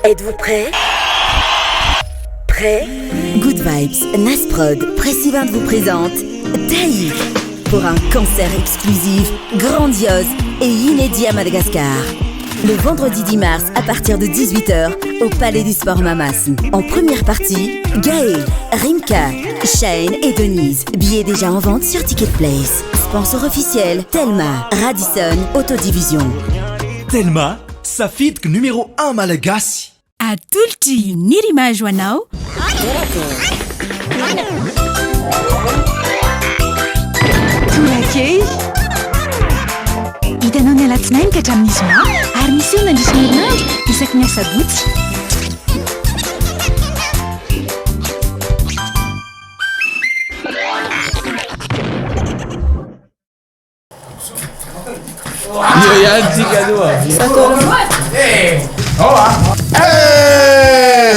Êtes-vous prêts? Prêts? Good Vibes, Nasprod, Pressivint vous présente Taïf pour un concert exclusif, grandiose et inédit à Madagascar. Le vendredi 10 mars à partir de 18h au Palais du Sport Mamas. En première partie, Gaël, Rimka, Shane et Denise. Billets déjà en vente sur Ticketplace. Sponsor officiel, Telma, Radisson, Autodivision. Telma, safidika numéro 1 malagasy. Atolotry ny rimage ho anao. Torakey hitanao ny alatsinainy ka hatramin'ny zoma ary misy eo nandrisy ny herinandro isaky ny asabotsy.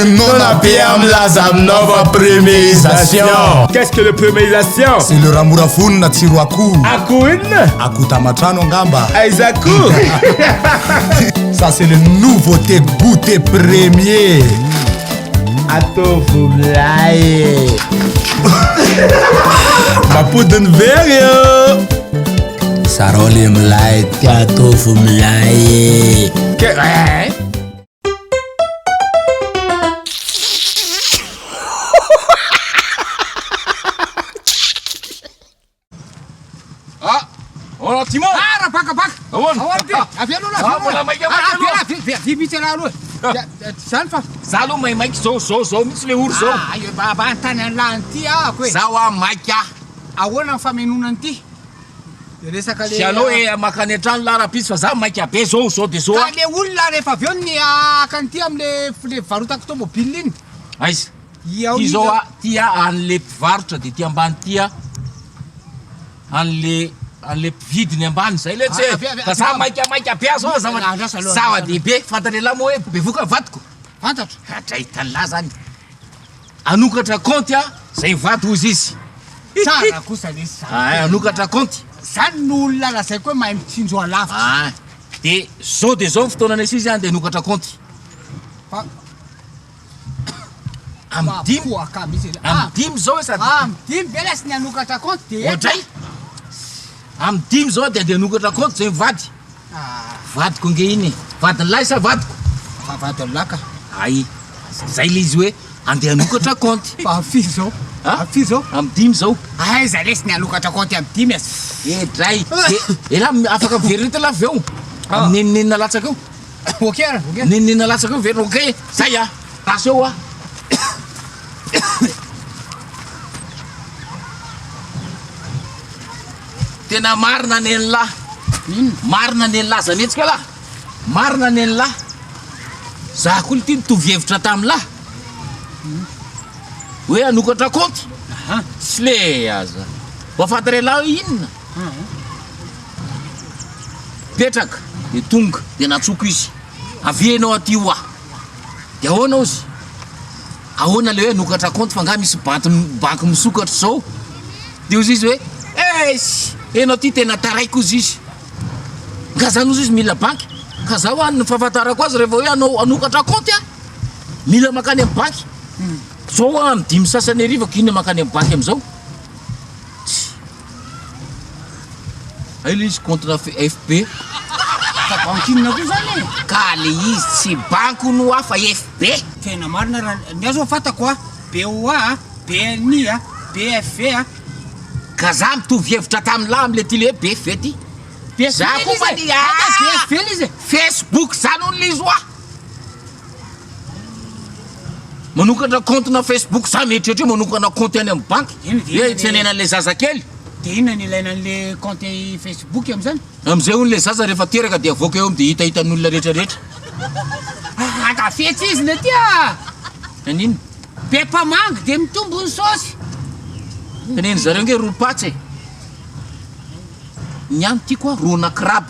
Non abbiamo la nova préméisation. Qu'est-ce que le préméisation? C'est le ramurafun na tsiro akoho. Akoho inona? Akoho tamatrano angamba. Aiza akoho? Ça c'est le nouveauté goûter premier. Atovo milay. Mapodiny very yo. Sarole milay atovo milay. Oh, Timo! Ah, paka! Awan! Aviano lá! Mbola maika Vibitsy aloha. Zany fa. Za aloha maimaiky zao mihitsy le oro zao. Io tany an'lany ty ako e. Zaho maika. Ahoana ny famenonany ty? Resaka le. Sy anao makany an-trano lara-pisy fa za maika be zao de zao. Ka le olona rehefa avy eo ny akany ty am'le varotako tomobile iny. Aiza. Ty zao ty an'le mpivarotra de ty ambany ty an'le mpividiny ambany zay le tsy fa za maika be zao zava-dehibe fantany lahy moa hoe bevoka vadiko. Fantatro. Hatray tala zany. Anokatra compte zay vady ozy izy. Tsara kosa le Anokatra compte. Zany n'olona lazaiko hoe mahay mitsinjo alavitra. De zao fotoana nesy izy de anokatra compte. Am-dimy zao sady. Am-dimy be lesy ny anokatra compte de. Ohatray. Am-dimy zao de anokatra compte zay vady. Vadiko nge iny. Vadiny lahy sa vadiko? Vadiny lahy ka. Ay. Zay le izy hoe andeha anokatra compte. Fa afiry zao. Afiry zao. Am-dimy zao. Aiza lesy ny anokatra compte am-dimy as. Dray. Ela afaka verita la avy eo. Amin'nenina latsaka eo. Okera. Nenina latsaka eo very ok. Zay tasy eo Tena marina neny lahy. Marina neny lahy zanetsika lahy. Marina neny lahy. Za koa ty nitovy hevitra tamin'lahy. Hoe anokatra compte. Tsy le aza. Voafatare lahy inona? Petraka de tonga de natsoko izy. Avienao aty hoa. De ahoana ozy? Ahoana le hoe anokatra compte fa nga misy banky misokatra zao. De ozy izy hoe enao ty tena taraiko ozy izy. Nga zany ozy izy mila banky. Ka zaho ny fahafantarako azy rehefa hoe anokatra compte mila makany amin'ny banky. Zao amin'ny 5 sasany ariva kina makany amin'ny banky am'izao. Ay le izy compte na FB. Banky inona koa zany? Ka le izy tsy banky no fa FB. Tena marina raha ny azo fantako BOA, BNI, BFV. Ka za mitovy hevitra tamin'lahy am'le ty le BFV ty. Za koa fa ny BFV izy. Facebook zany on l'izy hoa. Manokatra compte na Facebook za mieritreritra manokana compte any amin'ny banky. Tsy anenan'le zazakely. De inona ny ilaina an'le compte Facebook am'zany? Am'izay hono le zaza rehefa teraka de avoaka eo de hitan'olona rehetrarehetra. Akafetsy izy le ty Anino? Be mpamangy de mitombo ny saosy. Teneny zareo nge ropatsy ny any ty koa rona crabe.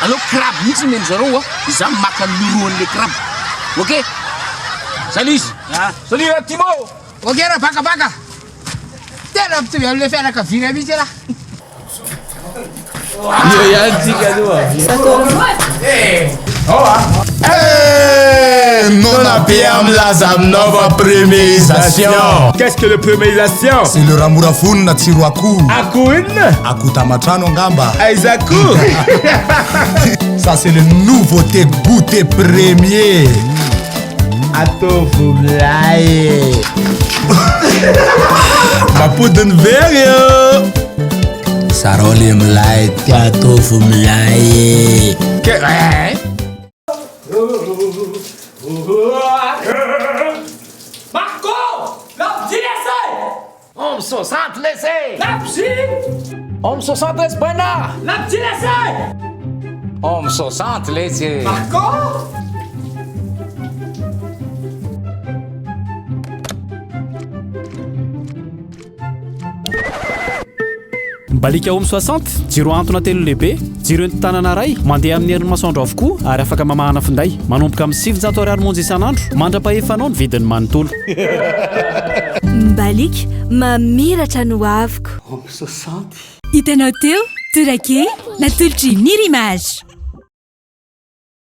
Allo crabe mihitsy meno zareo za maka miroan'le crabe. Ok? Salut izy. Salut Timo. Ok raha baka. Tena mitovy am'le fianakaviana mihitsy raha. Io ihany tsika aloha. Non abbiamo la nova premierisation. Qu'est-ce que le premierisation? C'est le ramorafony tsiro akoho. Akoho inona? Akoho tamatrano angamba. Aiza akoho? Ça c'est le nouveauté goûter premier. Ataovy milay. Mapodiny very io. Sarao le milay ty ataovy milay. Marco! Om 60 laissez! Om 60 laisse buena! Om 60 laissez! Balika Om 60 jiro antona telo lehibe jiro eny tanana ray mandeha amin'ny herin'ny masoandro avokoa ary afaka mamahana finday manomboka amin'ny 700 ariary monja isan'andro mandra-pahefanao ny vidiny manontolo Mbalik mamiratra no aviko. Hitanao teo torake natolotry Nirimage.